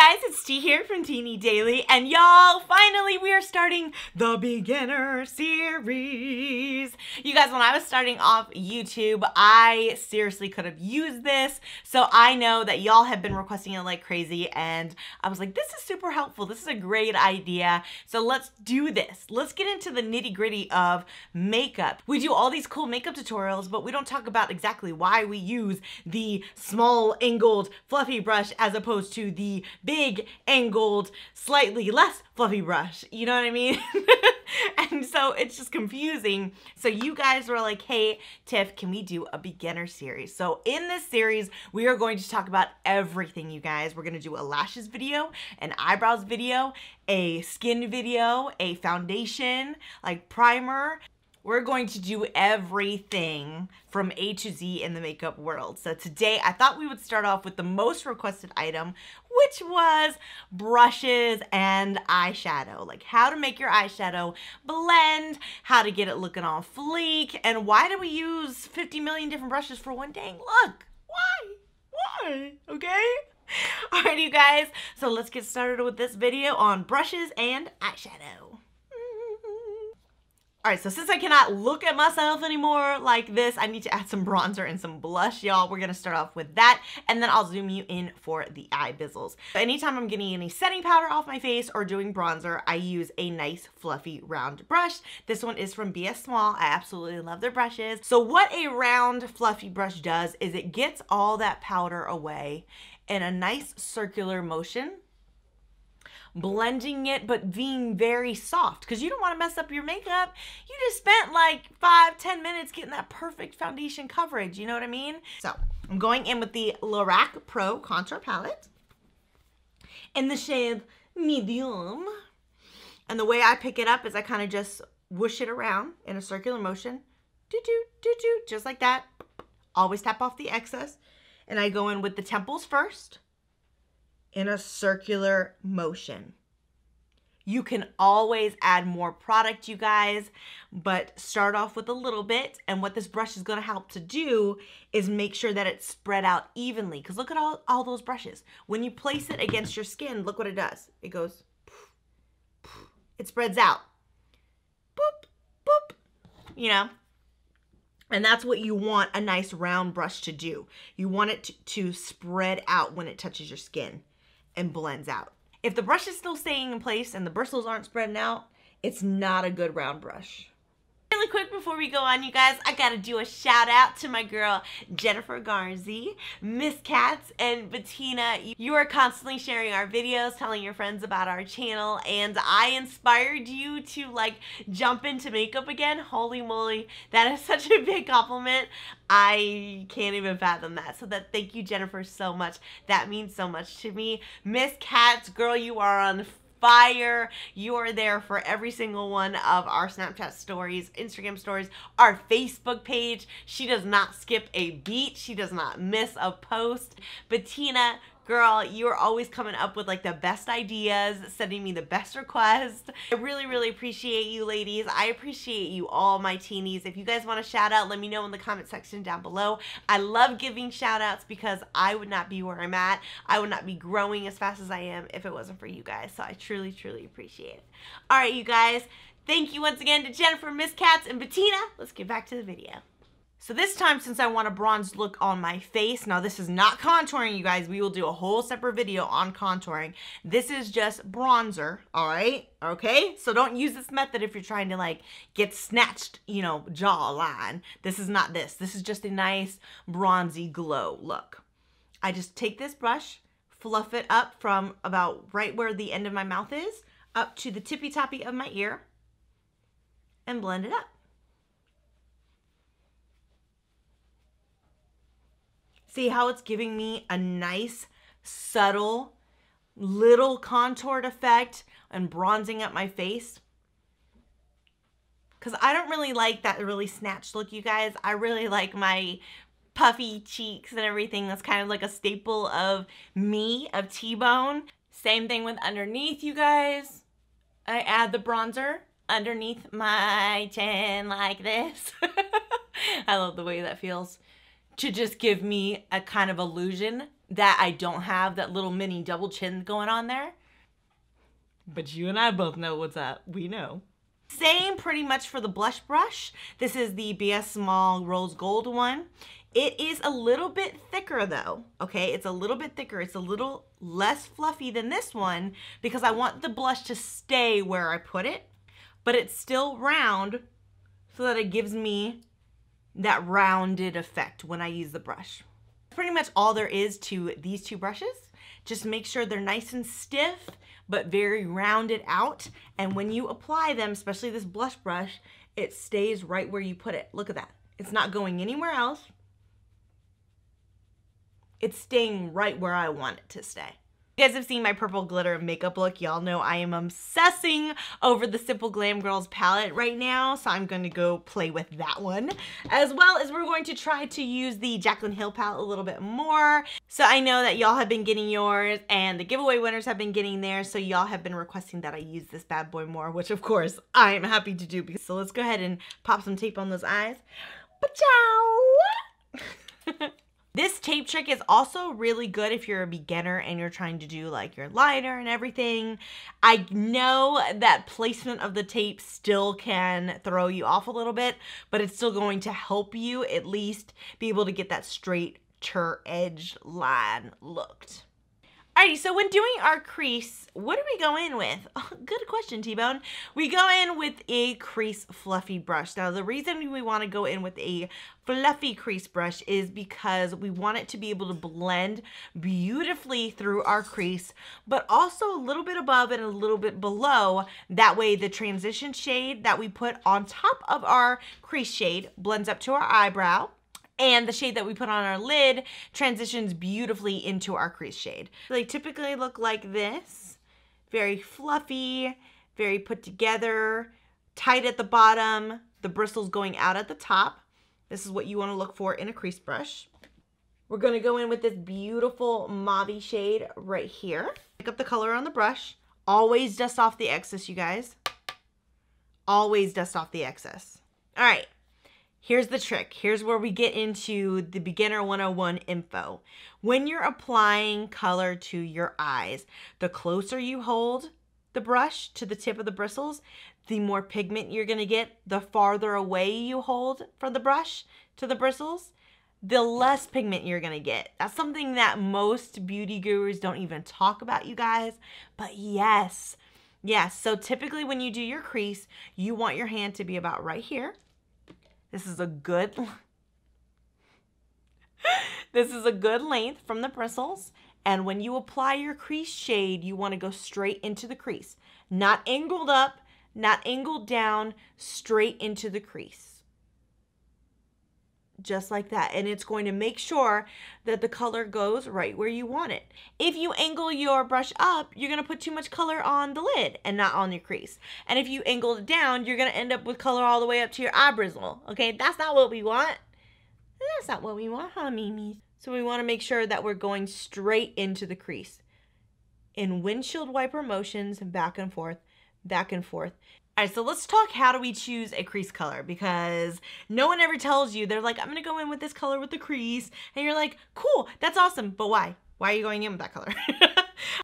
guys, it's T here from TiNi Daily, and y'all, finally we are starting the Beginner Series. You guys, when I was starting off YouTube, I seriously could have used this, so I know that y'all have been requesting it like crazy, and I was like, this is super helpful. This is a great idea, so let's do this. Let's get into the nitty-gritty of makeup. We do all these cool makeup tutorials, but we don't talk about exactly why we use the small angled fluffy brush as opposed to the big angled slightly less fluffy brush. You know what I mean? And so it's just confusing. So you guys were like, hey Tiff, can we do a beginner series? So in this series we are going to talk about everything, you guys. We're going to do a lashes video, an eyebrows video, a skin video, a foundation like primer. We're going to do everything from A to Z in the makeup world. So today I thought we would start off with the most requested item, which was brushes and eyeshadow. Like how to make your eyeshadow blend, how to get it looking all fleek, and why do we use 50 million different brushes for one dang look? Why? Okay? Alright, you guys, so let's get started with this video on brushes and eyeshadow. Alright, so since I cannot look at myself anymore like this, I need to add some bronzer and some blush, y'all. We're going to start off with that, and then I'll zoom you in for the eye bizzles. Anytime I'm getting any setting powder off my face or doing bronzer, I use a nice fluffy round brush. This one is from BS Small. I absolutely love their brushes. So what a round fluffy brush does is it gets all that powder away in a nice circular motion, blending it but being very soft because you don't want to mess up your makeup. You just spent like 5-10 minutes getting that perfect foundation coverage, you know what I mean? So I'm going in with the Lorac Pro Contour Palette in the shade Medium, and the way I pick it up is I kind of just whoosh it around in a circular motion, just like that. Always tap off the excess, and I go in with the temples first in a circular motion. You can always add more product, you guys, but start off with a little bit, and what this brush is going to help to do is make sure that it's spread out evenly, because look at all those brushes. When you place it against your skin, look what it does. It goes, it spreads out. Boop, boop, you know? And that's what you want a nice round brush to do. You want it to spread out when it touches your skin and blends out. If the brush is still staying in place and the bristles aren't spreading out, it's not a good round brush. Really quick before we go on, you guys, I gotta do a shout out to my girl Jennifer Garzi, Miss Cats, and Bettina. You are constantly sharing our videos, telling your friends about our channel, and I inspired you to like jump into makeup again. Holy moly, that is such a big compliment. I can't even fathom that. So thank you, Jennifer, so much. That means so much to me. Miss Cats, girl, you are on fire. You are there for every single one of our Snapchat stories, Instagram stories, our Facebook page. She does not skip a beat. She does not miss a post. Bettina, girl, you're always coming up with like the best ideas, sending me the best requests. I really, really appreciate you, ladies. I appreciate you all, my teenies. If you guys want a shout out, let me know in the comment section down below. I love giving shout outs because I would not be where I'm at. I would not be growing as fast as I am if it wasn't for you guys. So I truly, truly appreciate it. All right, you guys. Thank you once again to Jennifer, Miss Cats, and Bettina. Let's get back to the video. So this time, since I want a bronzed look on my face, now this is not contouring, you guys. We will do a whole separate video on contouring. This is just bronzer, all right? Okay? So don't use this method if you're trying to like get snatched, you know, jawline. This is not this. This is just a nice bronzy glow look. I just take this brush, fluff it up from about right where the end of my mouth is, up to the tippy-toppy of my ear, and blend it up. See how it's giving me a nice, subtle, little contoured effect and bronzing up my face? Because I don't really like that really snatched look, you guys. I really like my puffy cheeks and everything. That's kind of like a staple of me, of T-bone. Same thing with underneath, you guys. I add the bronzer underneath my chin like this. I love the way that feels. To just give me a kind of illusion that I don't have that little mini double chin going on there. But you and I both know what's up. We know. Same pretty much for the blush brush. This is the BS Small Rose Gold one. It is a little bit thicker though, okay? It's a little bit thicker. It's a little less fluffy than this one because I want the blush to stay where I put it, but it's still round so that it gives me that rounded effect when I use the brush. Pretty much all there is to these two brushes. Just make sure they're nice and stiff, but very rounded out. And when you apply them, especially this blush brush, it stays right where you put it. Look at that. It's not going anywhere else. It's staying right where I want it to stay. You guys have seen my purple glitter makeup look. Y'all know I am obsessing over the Simple Glam Girls palette right now, so I'm going to go play with that one. As well as we're going to try to use the Jaclyn Hill palette a little bit more. So I know that y'all have been getting yours and the giveaway winners have been getting theirs, so y'all have been requesting that I use this bad boy more, which of course I am happy to do. So let's go ahead and pop some tape on those eyes. Ba-chow! This tape trick is also really good if you're a beginner and you're trying to do like your liner and everything. I know that placement of the tape still can throw you off a little bit, but it's still going to help you at least be able to get that straighter edge line looked. Alrighty, so when doing our crease, what do we go in with? Oh, good question, T-Bone. We go in with a crease fluffy brush. Now, the reason we want to go in with a fluffy crease brush is because we want it to be able to blend beautifully through our crease, but also a little bit above and a little bit below. That way, the transition shade that we put on top of our crease shade blends up to our eyebrow. And the shade that we put on our lid transitions beautifully into our crease shade. They typically look like this. Very fluffy, very put together, tight at the bottom, the bristles going out at the top. This is what you want to look for in a crease brush. We're going to go in with this beautiful mauve shade right here. Pick up the color on the brush. Always dust off the excess, you guys. Always dust off the excess. All right. Here's the trick. Here's where we get into the Beginner 101 info. When you're applying color to your eyes, the closer you hold the brush to the tip of the bristles, the more pigment you're going to get. The farther away you hold from the brush to the bristles, the less pigment you're going to get. That's something that most beauty gurus don't even talk about, you guys. But yes, so typically when you do your crease, you want your hand to be about right here. This is a good length from the bristles. And when you apply your crease shade, you want to go straight into the crease. Not angled up, not angled down, straight into the crease. Just like that. And it's going to make sure that the color goes right where you want it. If you angle your brush up, you're going to put too much color on the lid and not on your crease. And if you angle it down, you're going to end up with color all the way up to your eye bristle. Okay, that's not what we want. That's not what we want, huh, Mimi? So we want to make sure that we're going straight into the crease. In windshield wiper motions, back and forth, back and forth. All right, so let's talk how do we choose a crease color, because no one ever tells you. They're like, I'm gonna go in with this color with the crease, and you're like, cool, that's awesome, but why? Why are you going in with that color?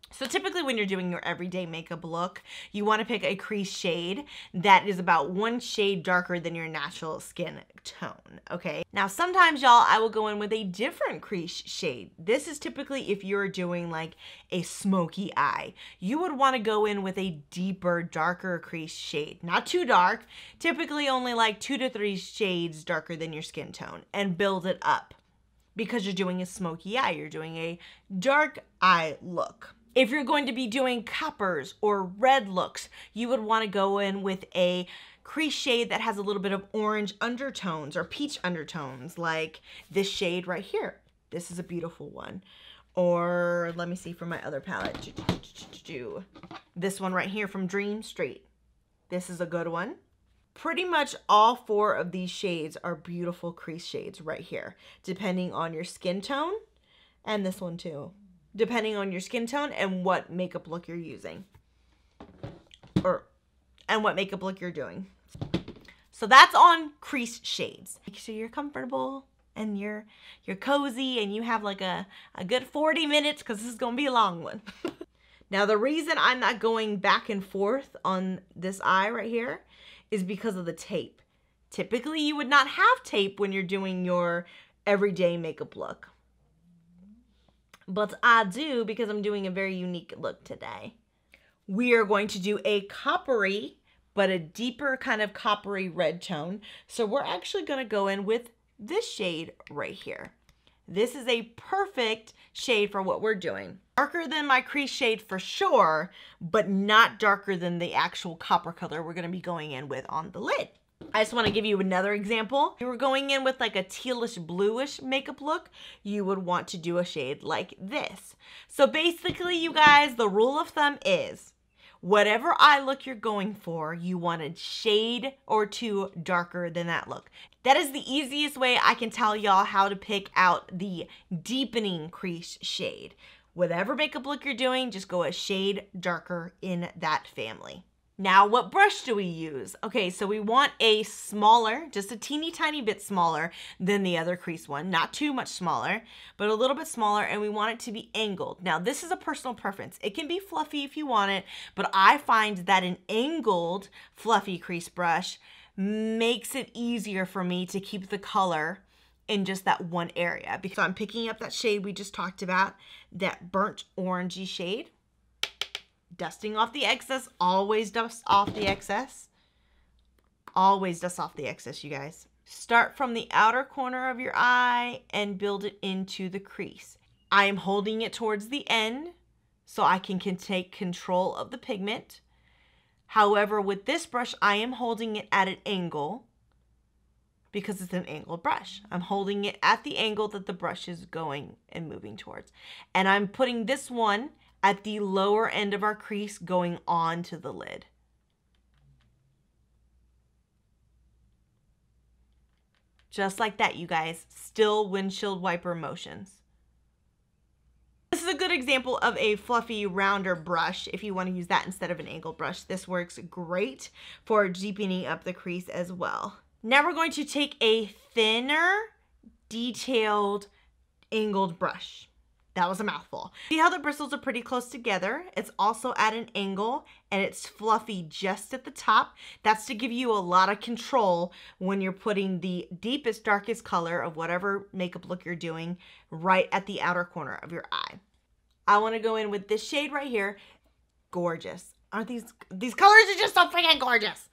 So typically when you're doing your everyday makeup look, you want to pick a crease shade that is about one shade darker than your natural skin tone, okay? Now sometimes, y'all, I will go in with a different crease shade. This is typically if you're doing like a smoky eye. You would want to go in with a deeper, darker crease shade. Not too dark, typically only like 2 to 3 shades darker than your skin tone, and build it up. Because you're doing a smoky eye, you're doing a dark eye look. If you're going to be doing coppers or red looks, you would want to go in with a crease shade that has a little bit of orange undertones or peach undertones, like this shade right here. This is a beautiful one. Or let me see from my other palette. This one right here from Dream Street. This is a good one. Pretty much all 4 of these shades are beautiful crease shades right here, depending on your skin tone, and this one too, depending on your skin tone and what makeup look you're using, and what makeup look you're doing. So that's on crease shades. Make sure you're comfortable. and you're cozy and you have like a good 40 minutes because this is gonna be a long one. Now the reason I'm not going back and forth on this eye right here is because of the tape. Typically you would not have tape when you're doing your everyday makeup look. But I do because I'm doing a very unique look today. We are going to do a coppery, but a deeper kind of coppery red tone. So we're actually gonna go in with this shade right here. This is a perfect shade for what we're doing. Darker than my crease shade for sure, but not darker than the actual copper color we're gonna be going in with on the lid. I just want to give you another example. If you were going in with like a tealish bluish makeup look, you would want to do a shade like this. So basically, you guys, the rule of thumb is whatever eye look you're going for, you want a shade or two darker than that look. That is the easiest way I can tell y'all how to pick out the deepening crease shade. Whatever makeup look you're doing, just go a shade darker in that family. Now, what brush do we use? Okay, so we want a smaller, just a teeny tiny bit smaller than the other crease one. Not too much smaller, but a little bit smaller, and we want it to be angled. Now, this is a personal preference. It can be fluffy if you want it, but I find that an angled fluffy crease brush makes it easier for me to keep the color in just that one area. Because I'm picking up that shade we just talked about, that burnt orangey shade. Dusting off the excess, always dust off the excess. Always dust off the excess, you guys. Start from the outer corner of your eye and build it into the crease. I am holding it towards the end so I can take control of the pigment. However, with this brush, I am holding it at an angle because it's an angled brush. I'm holding it at the angle that the brush is going and moving towards. And I'm putting this one at the lower end of our crease going on to the lid. Just like that, you guys. Still windshield wiper motions. This is a good example of a fluffy, rounder brush if you want to use that instead of an angled brush. This works great for deepening up the crease as well. Now we're going to take a thinner, detailed, angled brush. That was a mouthful. See how the bristles are pretty close together? It's also at an angle and it's fluffy just at the top. That's to give you a lot of control when you're putting the deepest, darkest color of whatever makeup look you're doing right at the outer corner of your eye. I want to go in with this shade right here. Gorgeous. Aren't these colors are just so freaking gorgeous.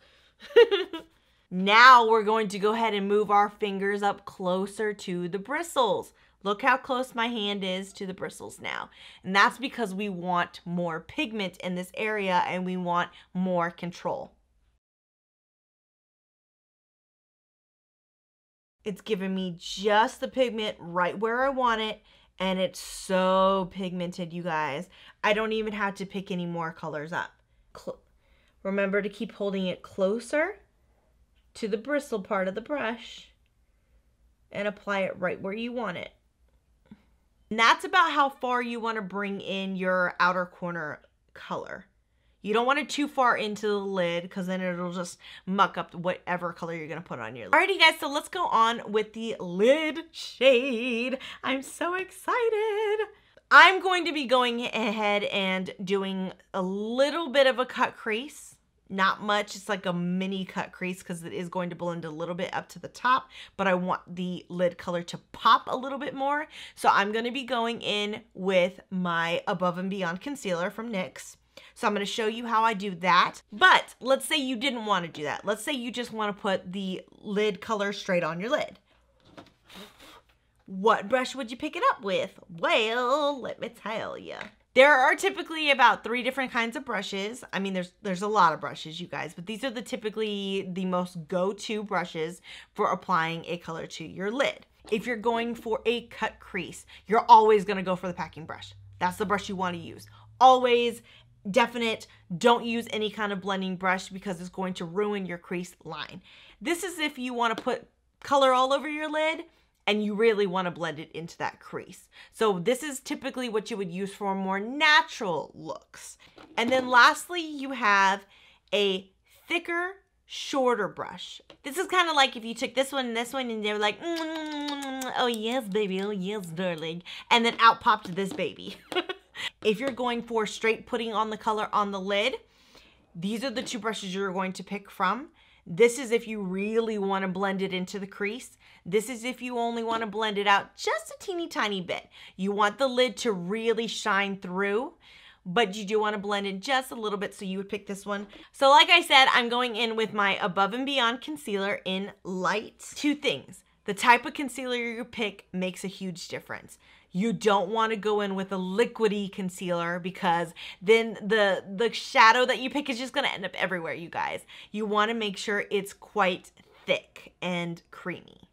Now we're going to go ahead and move our fingers up closer to the bristles. Look how close my hand is to the bristles now. And that's because we want more pigment in this area and we want more control. It's giving me just the pigment right where I want it, and it's so pigmented, you guys. I don't even have to pick any more colors up. Remember to keep holding it closer to the bristle part of the brush and apply it right where you want it. And that's about how far you want to bring in your outer corner color. You don't want it too far into the lid because then it'll just muck up whatever color you're going to put on your lid. Alrighty guys, so let's go on with the lid shade. I'm so excited. I'm going to be going ahead and doing a little bit of a cut crease. Not much, it's like a mini cut crease because it is going to blend a little bit up to the top, but I want the lid color to pop a little bit more. So I'm going to be going in with my Above and Beyond concealer from NYX. So I'm going to show you how I do that. But let's say you didn't want to do that. Let's say you just want to put the lid color straight on your lid. What brush would you pick it up with? Well, let me tell you. There are typically about 3 different kinds of brushes. I mean, there's a lot of brushes, you guys, but these are typically the most go-to brushes for applying a color to your lid. If you're going for a cut crease, you're always gonna go for the packing brush. That's the brush you wanna use. Always, definite, don't use any kind of blending brush because it's going to ruin your crease line. This is if you wanna put color all over your lid and you really want to blend it into that crease. So this is typically what you would use for more natural looks. And then lastly, you have a thicker shorter brush. This is kind of like if you took this one, and they were like, oh yes, baby, oh yes, darling. And then out popped this baby. If you're going for straight putting on the color on the lid, these are the two brushes you're going to pick from. This is if you really want to blend it into the crease. This is if you only want to blend it out just a teeny tiny bit. You want the lid to really shine through, but you do want to blend it just a little bit, so you would pick this one. So like I said, I'm going in with my Above and Beyond concealer in light. Two things. The type of concealer you pick makes a huge difference. You don't want to go in with a liquidy concealer because then the shadow that you pick is just going to end up everywhere, you guys. You want to make sure it's quite thick and creamy.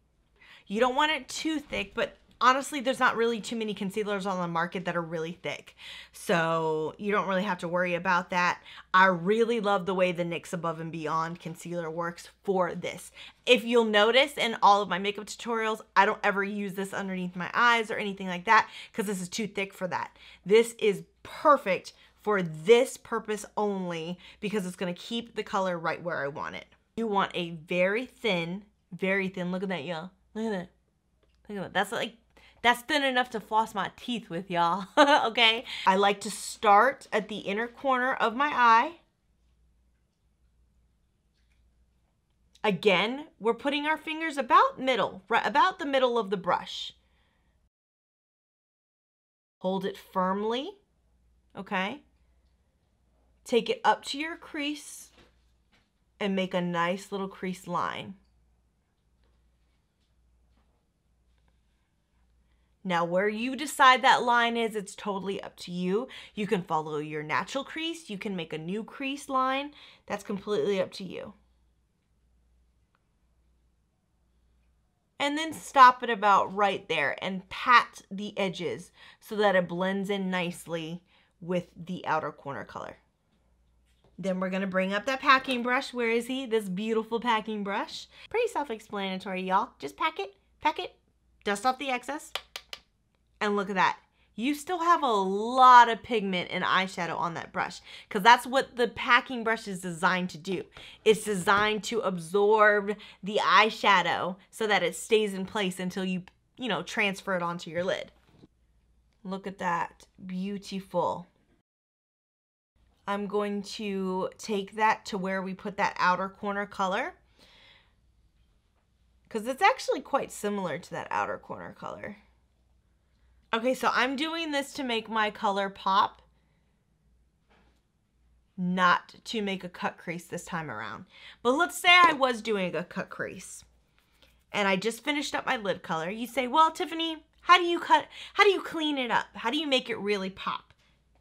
You don't want it too thick, but honestly, there's not really too many concealers on the market that are really thick. So you don't really have to worry about that. I really love the way the NYX Above and Beyond concealer works for this. If you'll notice in all of my makeup tutorials, I don't ever use this underneath my eyes or anything like that because this is too thick for that. This is perfect for this purpose only because it's going to keep the color right where I want it. You want a very thin, look at that, y'all. Look at that. Look at that. That's thin enough to floss my teeth with, y'all. Okay? I like to start at the inner corner of my eye. Again, we're putting our fingers about middle, right about the middle of the brush. Hold it firmly, okay? Take it up to your crease and make a nice little crease line. Now, where you decide that line is, it's totally up to you. You can follow your natural crease. You can make a new crease line. That's completely up to you. And then stop it about right there and pat the edges so that it blends in nicely with the outer corner color. Then we're going to bring up that packing brush. Where is he? This beautiful packing brush. Pretty self-explanatory, y'all. Just pack it, dust off the excess. And look at that. You still have a lot of pigment and eyeshadow on that brush because that's what the packing brush is designed to do. It's designed to absorb the eyeshadow so that it stays in place until you transfer it onto your lid. Look at that. Beautiful. I'm going to take that to where we put that outer corner color because it's actually quite similar to that outer corner color. Okay, so I'm doing this to make my color pop, not to make a cut crease this time around. But let's say I was doing a cut crease and I just finished up my lid color. You say, well, Tiffany, how do you clean it up? How do you make it really pop?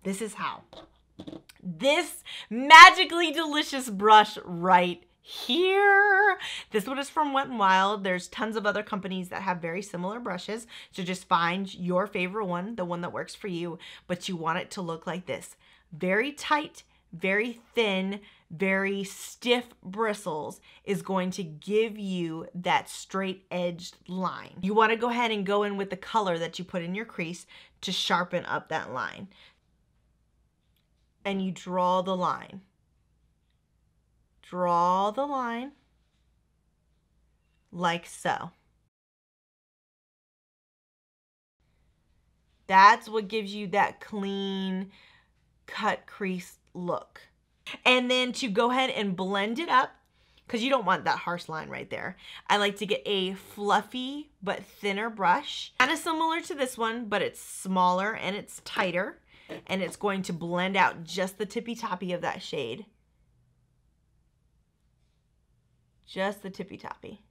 This is how. This magically delicious brush right here. This one is from Wet n Wild. There's tons of other companies that have very similar brushes. So just find your favorite one, the one that works for you. But you want it to look like this. Very tight, very thin, very stiff bristles is going to give you that straight edged line. You want to go ahead and go in with the color that you put in your crease to sharpen up that line. And you draw the line. Draw the line like so. That's what gives you that clean cut crease look. And then to go ahead and blend it up, because you don't want that harsh line right there, I like to get a fluffy but thinner brush. Kind of similar to this one, but it's smaller and it's tighter. And it's going to blend out just the tippy toppy of that shade. Just the tippy toppy.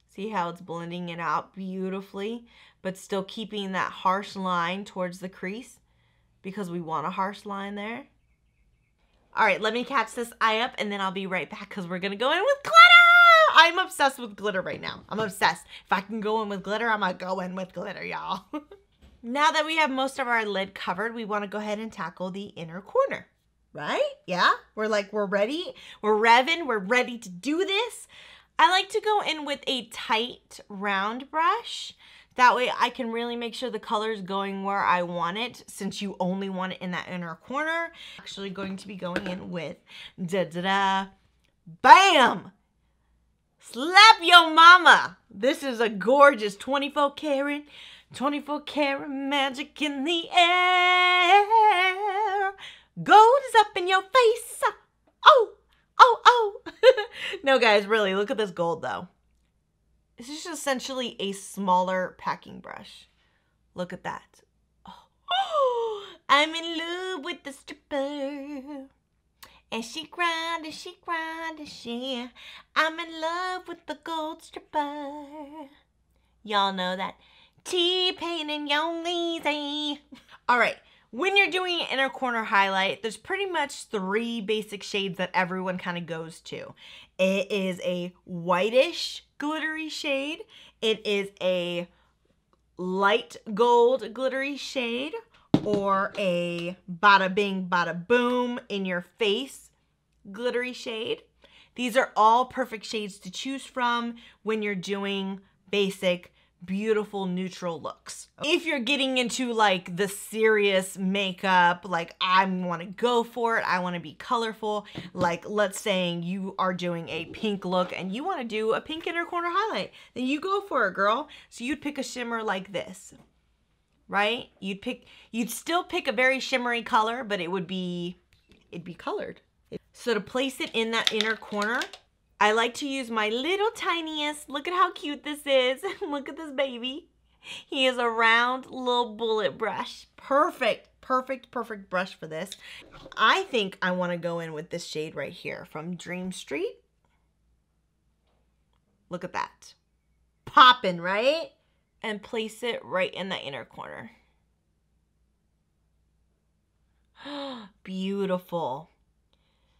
See how it's blending it out beautifully, but still keeping that harsh line towards the crease because we want a harsh line there. All right, let me catch this eye up and then I'll be right back because we're gonna go in with glitter. I'm obsessed with glitter right now. I'm obsessed. If I can go in with glitter, I'm gonna go in with glitter, y'all. Now that we have most of our lid covered, we wanna go ahead and tackle the inner corner. Right? Yeah? We're ready. We're revving. We're ready to do this. I like to go in with a tight round brush That way I can really make sure the color's going where I want it, since you only want it in that inner corner. Actually going to be going in with BAM! Slap your mama! This is a gorgeous 24 karat magic in the air. Gold is up in your face. Oh, oh, oh. No, guys, really, look at this gold, though. This is essentially a smaller packing brush. Look at that. Oh, I'm in love with the stripper. And she grind, and she grind, and she. I'm in love with the gold stripper. Y'all know that. T-Pain and Young Easy. All right. When you're doing an inner corner highlight, there's pretty much 3 basic shades that everyone kind of goes to. It is a whitish glittery shade. It is a light gold glittery shade, or a bada bing, bada boom, in your face glittery shade. These are all perfect shades to choose from when you're doing basic, beautiful, neutral looks. If you're getting into like the serious makeup, like I want to go for it, I want to be colorful, like let's say you are doing a pink look and you want to do a pink inner corner highlight, then you go for it, girl. So you'd pick a shimmer like this. Right? You'd still pick a very shimmery color, but it'd be colored. So to place it in that inner corner, I like to use my little tiniest. Look at how cute this is. Look at this baby. He is a round little bullet brush. Perfect, perfect, perfect brush for this. I think I want to go in with this shade right here from Dream Street. Look at that. Poppin', right? And place it right in the inner corner. Beautiful.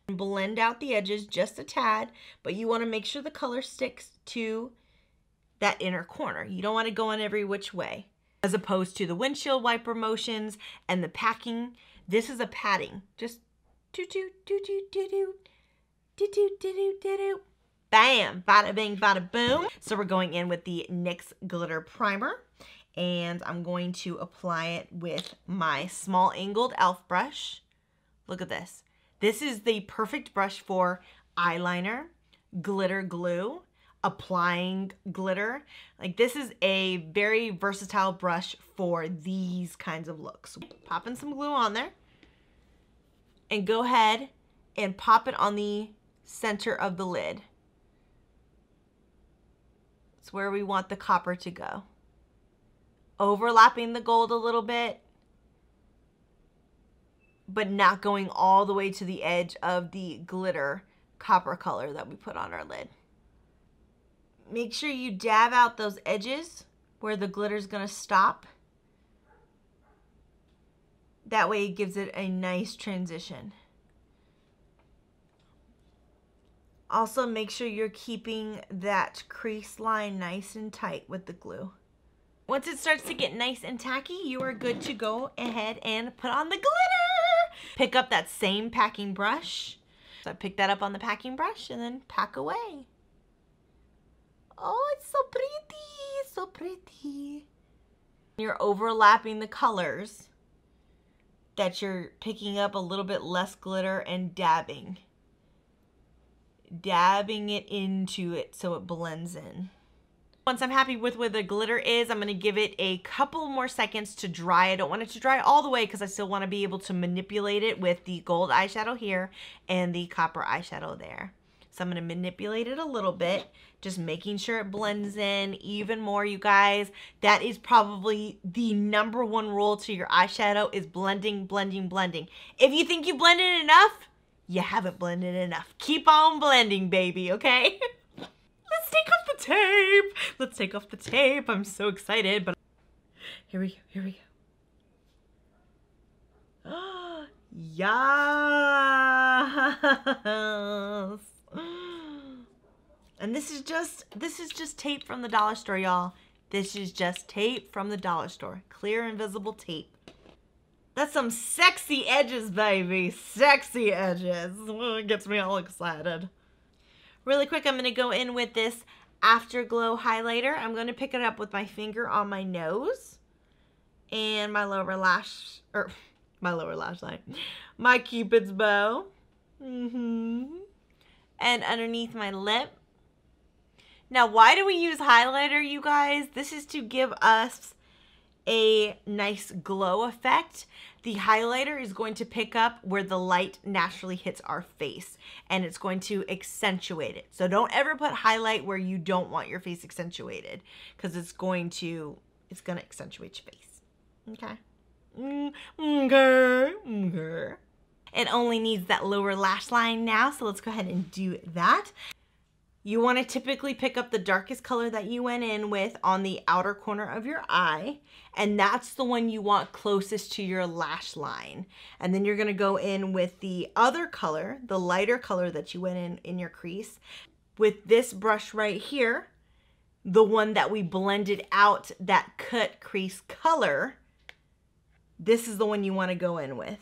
Blend out the edges just a tad, but you want to make sure the color sticks to that inner corner. You don't want to go in every which way. As opposed to the windshield wiper motions and the packing. This is a padding. Just do-do-do-do-do-do. Bam, bada bing, bada boom. So we're going in with the NYX Glitter Primer, and I'm going to apply it with my small angled e.l.f. brush. Look at this. This is the perfect brush for eyeliner, glitter glue, applying glitter. Like, this is a very versatile brush for these kinds of looks. Popping some glue on there, and go ahead and pop it on the center of the lid. It's where we want the copper to go. Overlapping the gold a little bit, but not going all the way to the edge of the glitter copper color that we put on our lid. Make sure you dab out those edges where the glitter is going to stop. That way it gives it a nice transition. Also, make sure you're keeping that crease line nice and tight with the glue. Once it starts to get nice and tacky, you are good to go ahead and put on the glitter. Pick up that same packing brush. So I pick that up on the packing brush and then pack away. Oh, it's so pretty, so pretty. You're overlapping the colors that you're picking up a little bit less glitter and dabbing it into it so it blends in. Once I'm happy with where the glitter is, I'm going to give it a couple more seconds to dry. I don't want it to dry all the way because I still want to be able to manipulate it with the gold eyeshadow here and the copper eyeshadow there. So I'm going to manipulate it a little bit, just making sure it blends in even more, you guys. That is probably the #1 rule to your eyeshadow, is blending, blending, blending. If you think you blended enough, you haven't blended enough. Keep on blending, baby, okay? Let's take off the tape. Let's take off the tape. I'm so excited, but here we go, here we go. Yes. And this is just tape from the dollar store, y'all. This is just tape from the dollar store. Clear invisible tape. That's some sexy edges, baby. Sexy edges. Oh, it gets me all excited. Really quick, I'm going to go in with this Afterglow highlighter. I'm going to pick it up with my finger on my nose and my lower lash, or my lower lash line, my Cupid's bow, and underneath my lip. Now, why do we use highlighter, you guys? This is to give us a nice glow effect. The highlighter is going to pick up where the light naturally hits our face, and it's going to accentuate it. So don't ever put highlight where you don't want your face accentuated, because it's going to accentuate your face. Okay. Okay. It only needs that lower lash line now, so let's go ahead and do that. You want to typically pick up the darkest color that you went in with on the outer corner of your eye, and that's the one you want closest to your lash line. And then you're going to go in with the other color, the lighter color that you went in your crease, with this brush right here, the one that we blended out that cut crease color. This is the one you want to go in with.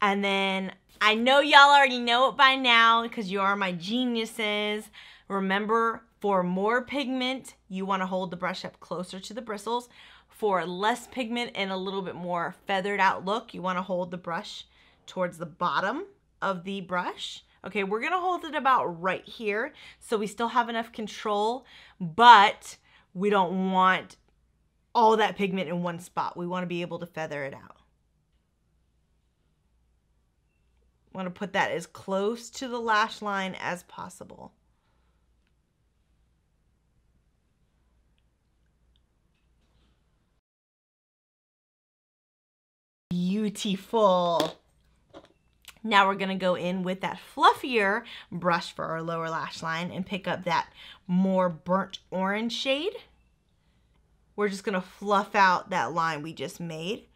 And then I know y'all already know it by now because you are my geniuses. Remember, for more pigment, you want to hold the brush up closer to the bristles. For less pigment and a little bit more feathered out look, you want to hold the brush towards the bottom of the brush. Okay, we're going to hold it about right here so we still have enough control, but we don't want all that pigment in one spot. We want to be able to feather it out. Want to put that as close to the lash line as possible. Beautiful. Now we're going to go in with that fluffier brush for our lower lash line and pick up that more burnt orange shade. We're just going to fluff out that line we just made.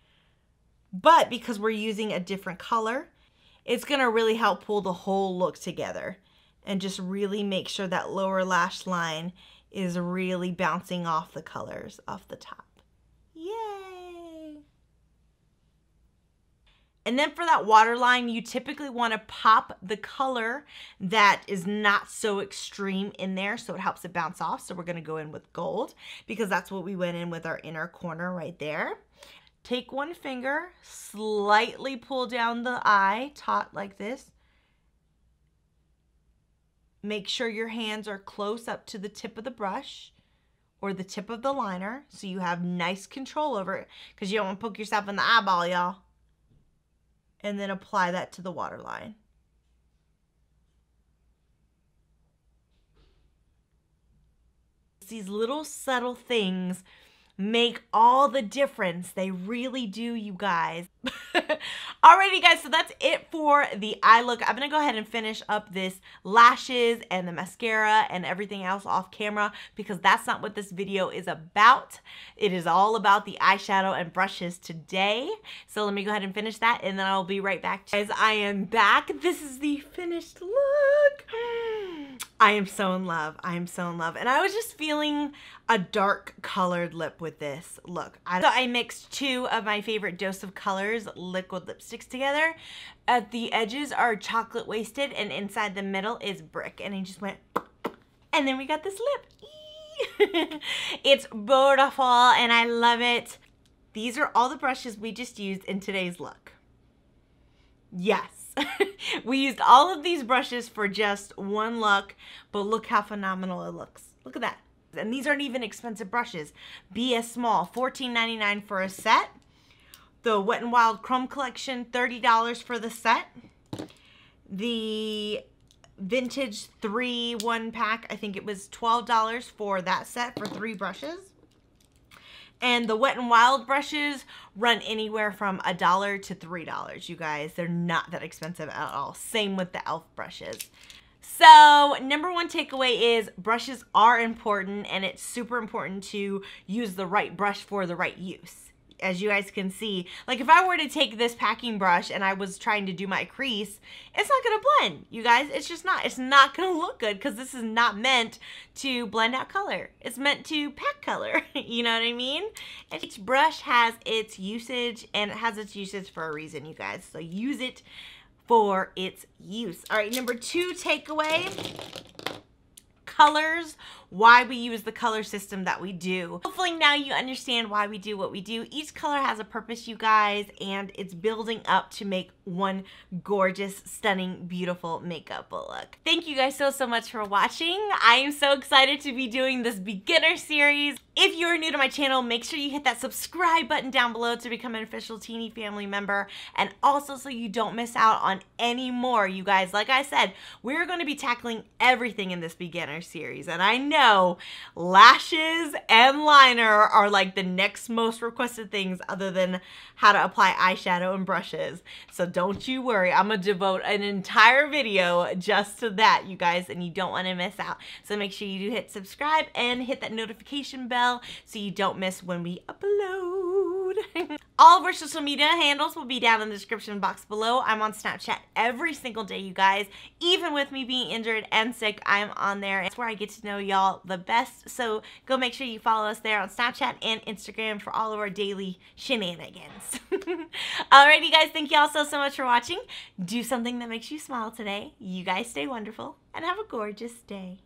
But because we're using a different color, it's going to really help pull the whole look together and just really make sure that lower lash line is really bouncing off the colors off the top. Yay! And then for that waterline, you typically want to pop the color that is not so extreme in there so it helps it bounce off. So we're going to go in with gold because that's what we went in with our inner corner right there. Take one finger, slightly pull down the eye, taut like this. Make sure your hands are close up to the tip of the brush or the tip of the liner so you have nice control over it because you don't want to poke yourself in the eyeball, y'all. And then apply that to the waterline. These little subtle things make all the difference. They really do, you guys. Alrighty guys, so that's it for the eye look. I'm gonna go ahead and finish up this lashes and the mascara and everything else off camera because that's not what this video is about. It is all about the eyeshadow and brushes today. So let me go ahead and finish that and then I'll be right back. Guys, I am back. This is the finished look. I am so in love. I am so in love. And I was just feeling a dark colored lip with this look. So I mixed two of my favorite Dose of Colors liquid lipsticks together. At the edges are chocolate wasted and inside the middle is brick. And I just went, and then we got this lip. It's beautiful and I love it. These are all the brushes we just used in today's look. Yes. We used all of these brushes for just one look, but look how phenomenal it looks. Look at that. And these aren't even expensive brushes. BS Small, $14.99 for a set. The Wet n Wild Chrome Collection, $30 for the set. The Vintage 3-1 pack, I think it was $12 for that set for 3 brushes. And the Wet n Wild brushes run anywhere from $1 to $3, you guys. They're not that expensive at all. Same with the e.l.f. brushes. So, number one takeaway is brushes are important and it's super important to use the right brush for the right use. As you guys can see, like if I were to take this packing brush and I was trying to do my crease, it's not going to blend, you guys. It's just not. It's not going to look good because this is not meant to blend out color. It's meant to pack color. You know what I mean? And each brush has its usage and it has its usage for a reason, you guys. So use it for its use. All right, number two takeaway. colors, why we use the color system that we do. Hopefully now you understand why we do what we do. Each color has a purpose, you guys, and it's building up to make one gorgeous, stunning, beautiful makeup look. Thank you guys so much for watching. I am so excited to be doing this beginner series. If you're new to my channel, make sure you hit that subscribe button down below to become an official Ti&Ni family member, and also so you don't miss out on any more, you guys. Like I said, we're going to be tackling everything in this beginner series, and I know lashes and liner are like the next most requested things other than how to apply eyeshadow and brushes. So don't you worry, I'm going to devote an entire video just to that, you guys, and you don't want to miss out. So make sure you do hit subscribe and hit that notification bell so you don't miss when we upload. All of our social media handles will be down in the description box below. I'm on Snapchat every single day, you guys. Even with me being injured and sick, I'm on there. It's where I get to know y'all the best. So go make sure you follow us there on Snapchat and Instagram for all of our daily shenanigans. Alrighty, guys, thank y'all so much for watching. Do something that makes you smile today. You guys stay wonderful and have a gorgeous day.